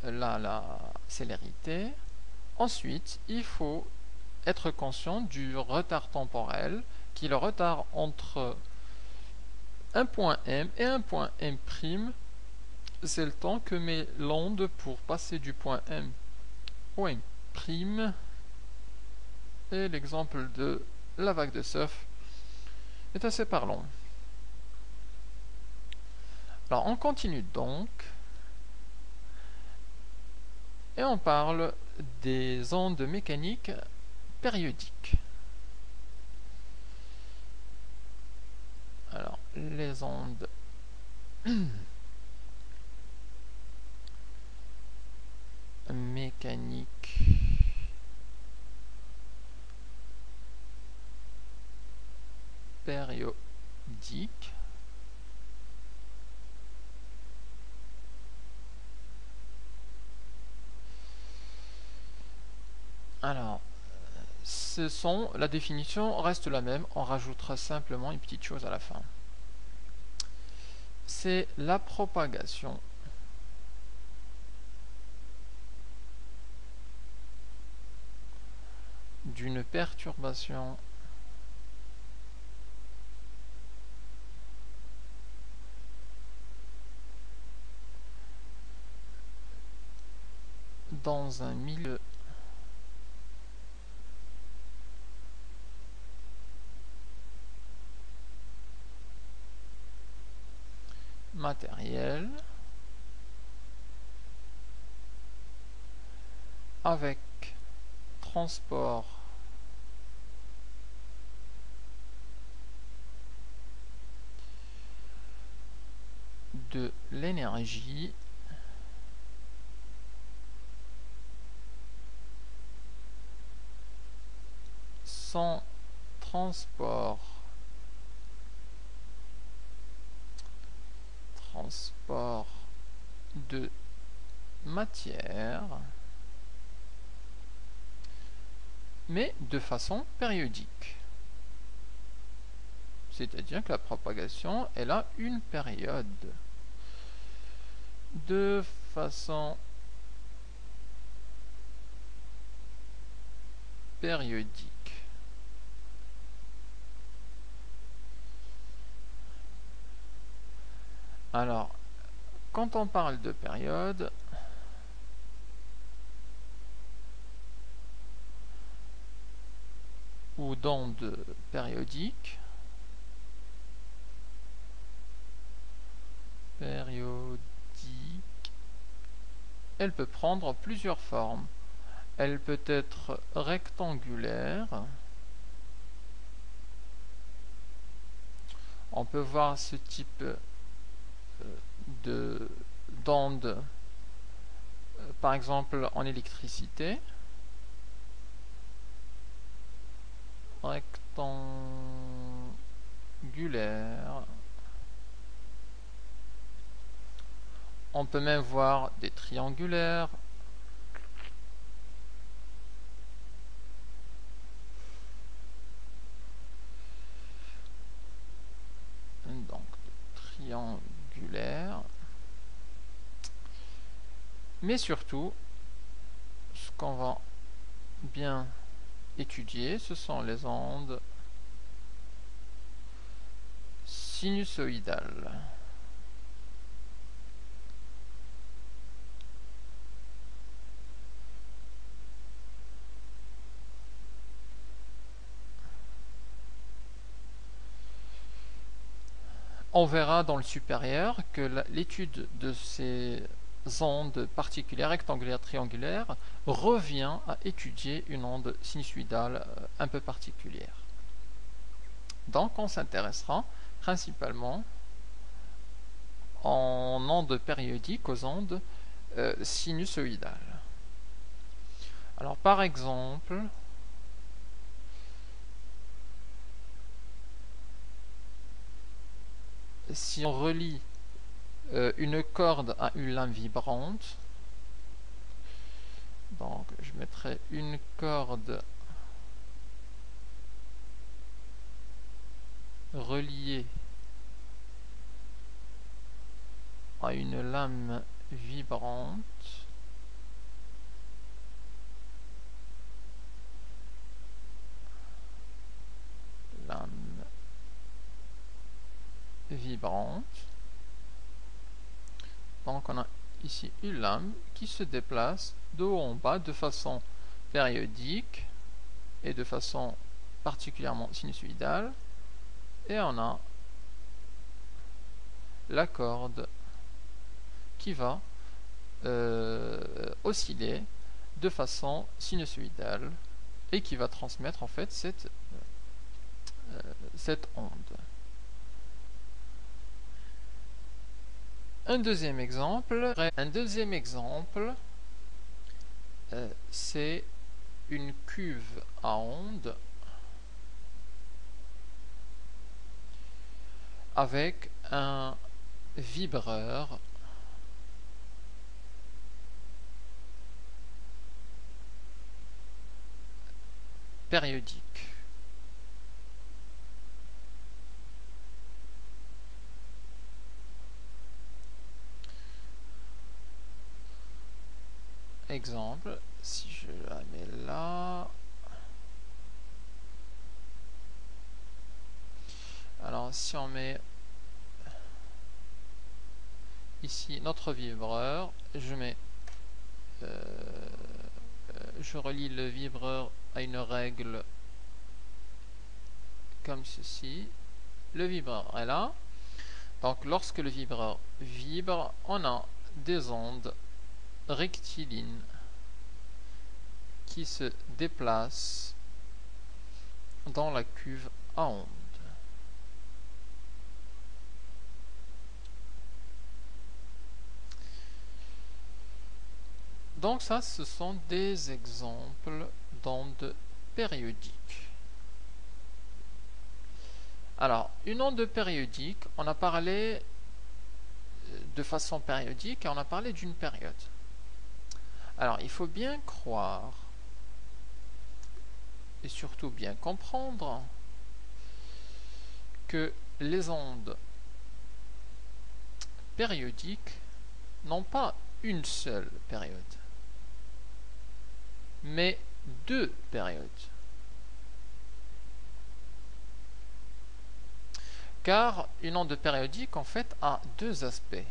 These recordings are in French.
la célérité. Ensuite, il faut être conscient du retard temporel, qui est le retard entre un point M et un point M'. C'est le temps que met l'onde pour passer du point M au M'. Et l'exemple de la vague de surf est assez parlant. Alors on continue donc et on parle des ondes mécaniques périodiques. Alors les ondes mécaniques périodiques alors la définition reste la même, on rajoutera simplement une petite chose à la fin. C'est la propagation d'une perturbation dans un milieu matériel avec transport de l'énergie sans transport de matière, mais de façon périodique. C'est-à-dire que la propagation, elle a une période de façon périodique. Alors, quand on parle de période, ou d'onde périodique, elle peut prendre plusieurs formes. Elle peut être rectangulaire. On peut voir ce type d'onde par exemple en électricité. Rectangulaire. On peut même voir des triangulaires. Donc triangulaire. Mais surtout, ce qu'on va bien étudier, ce sont les ondes sinusoïdales. On verra dans le supérieur que l'étude de ces ondes particulières, rectangulaires, triangulaires, revient à étudier une onde sinusoïdale un peu particulière. Donc on s'intéressera principalement en ondes périodiques aux ondes sinusoïdales. Alors par exemple, si on relie une corde à une lame vibrante, donc je mettrai une corde reliée à une lame vibrante lame vibrante. Donc on a ici une lame qui se déplace de haut en bas de façon périodique et de façon particulièrement sinusoïdale, et on a la corde qui va osciller de façon sinusoïdale et qui va transmettre en fait cette onde. Un deuxième exemple, c'est une cuve à ondes avec un vibreur périodique. Exemple, si je la mets là, alors si on met ici notre vibreur, je relie le vibreur à une règle comme ceci. Le vibreur est là. Donc lorsque le vibreur vibre, on a des ondes rectilignes qui se déplacent dans la cuve à ondes. Donc ça, ce sont des exemples d'ondes périodiques. Alors, une onde périodique, on a parlé de façon périodique et on a parlé d'une période. Alors, il faut bien croire et surtout bien comprendre que les ondes périodiques n'ont pas une seule période, mais deux périodes. Car une onde périodique, en fait, a deux aspects.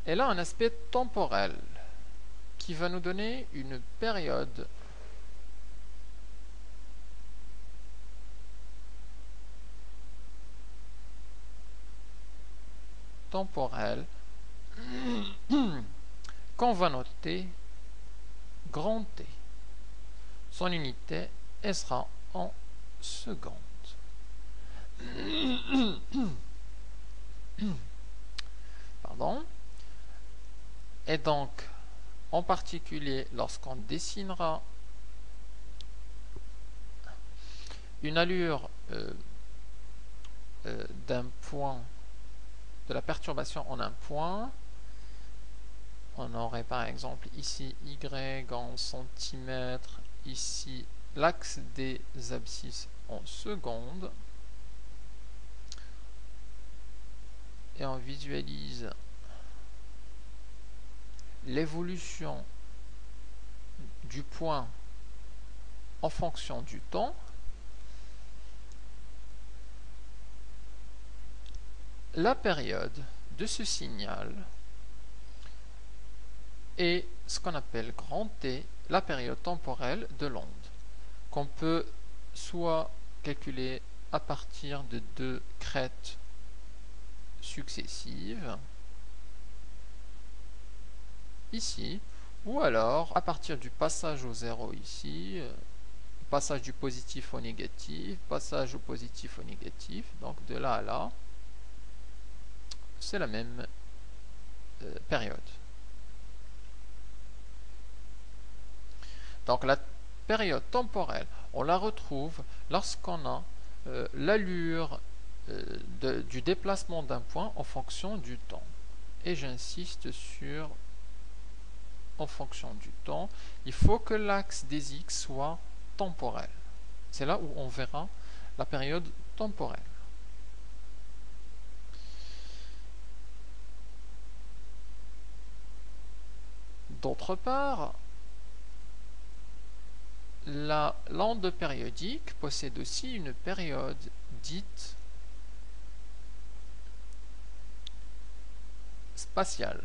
Elle a un aspect temporel qui va nous donner une période temporelle qu'on va noter grand T. Son unité, elle sera en secondes. Pardon. Et donc, en particulier, lorsqu'on dessinera une allure d'un point, de la perturbation en un point, on aurait par exemple ici y en centimètres, ici l'axe des abscisses en secondes, et on visualise l'évolution du point en fonction du temps. La période de ce signal est ce qu'on appelle grand T, la période temporelle de l'onde, qu'on peut soit calculer à partir de deux crêtes successives, ici, ou alors à partir du passage au zéro ici, passage du positif au négatif, passage au positif au négatif, donc de là à là, c'est la même période. Donc la période temporelle, on la retrouve lorsqu'on a l'allure du déplacement d'un point en fonction du temps. Et j'insiste sur en fonction du temps, il faut que l'axe des X soit temporel. C'est là où on verra la période temporelle. D'autre part, la lande périodique possède aussi une période dite spatiale.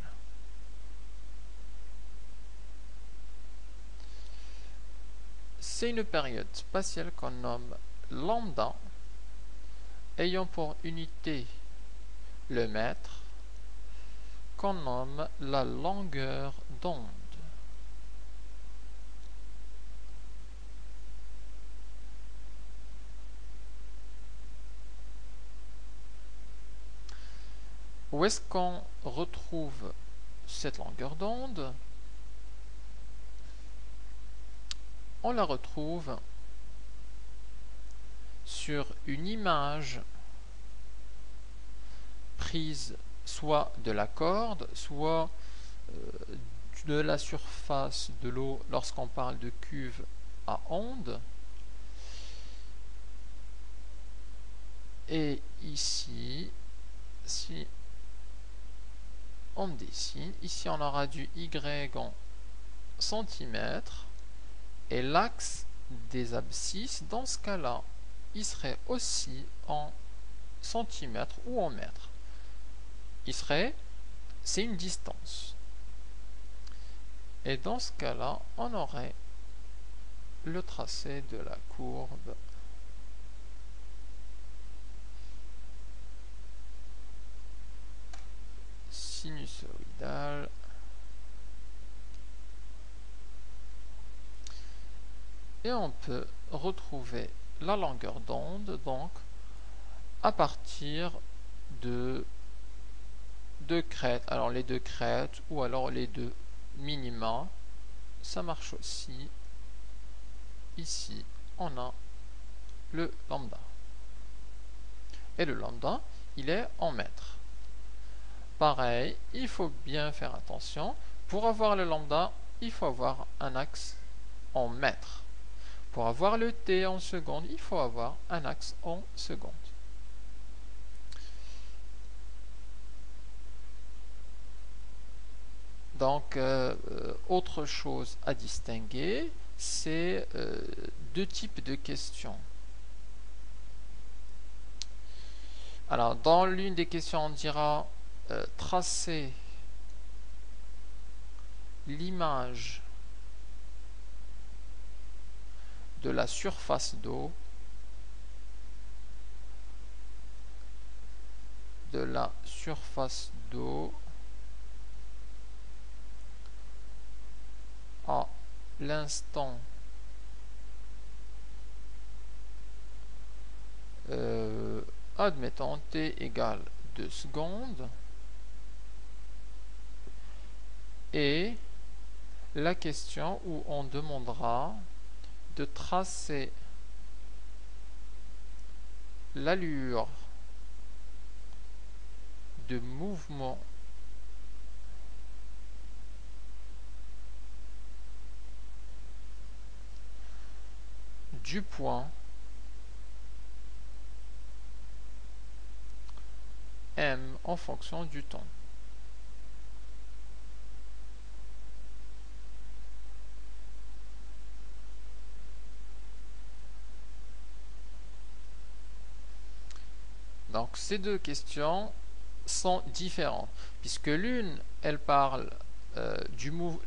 C'est une période spatiale qu'on nomme lambda, ayant pour unité le mètre, qu'on nomme la longueur d'onde. Où est-ce qu'on retrouve cette longueur d'onde? On la retrouve sur une image prise soit de la corde, soit de la surface de l'eau lorsqu'on parle de cuve à onde. Et ici, si on dessine, ici on aura du Y en centimètres et l'axe des abscisses, dans ce cas-là, il serait aussi en centimètres ou en mètres. C'est une distance. Et dans ce cas-là, on aurait le tracé de la courbe sinusoïdale et on peut retrouver la longueur d'onde donc à partir de deux crêtes. Alors les deux crêtes ou alors les deux minima, ça marche aussi. Ici, on a le lambda. Et le lambda, il est en mètres. Pareil, il faut bien faire attention. Pour avoir le lambda, il faut avoir un axe en mètres. Pour avoir le t en secondes, il faut avoir un axe en secondes. Donc, autre chose à distinguer, c'est deux types de questions. Alors, dans l'une des questions, on dira tracer l'image de la surface d'eau à l'instant admettons t égale 2 secondes et la question où on demandera de tracer l'allure de mouvement du point m en fonction du temps. Donc ces deux questions sont différentes puisque l'une elle parle du mouvement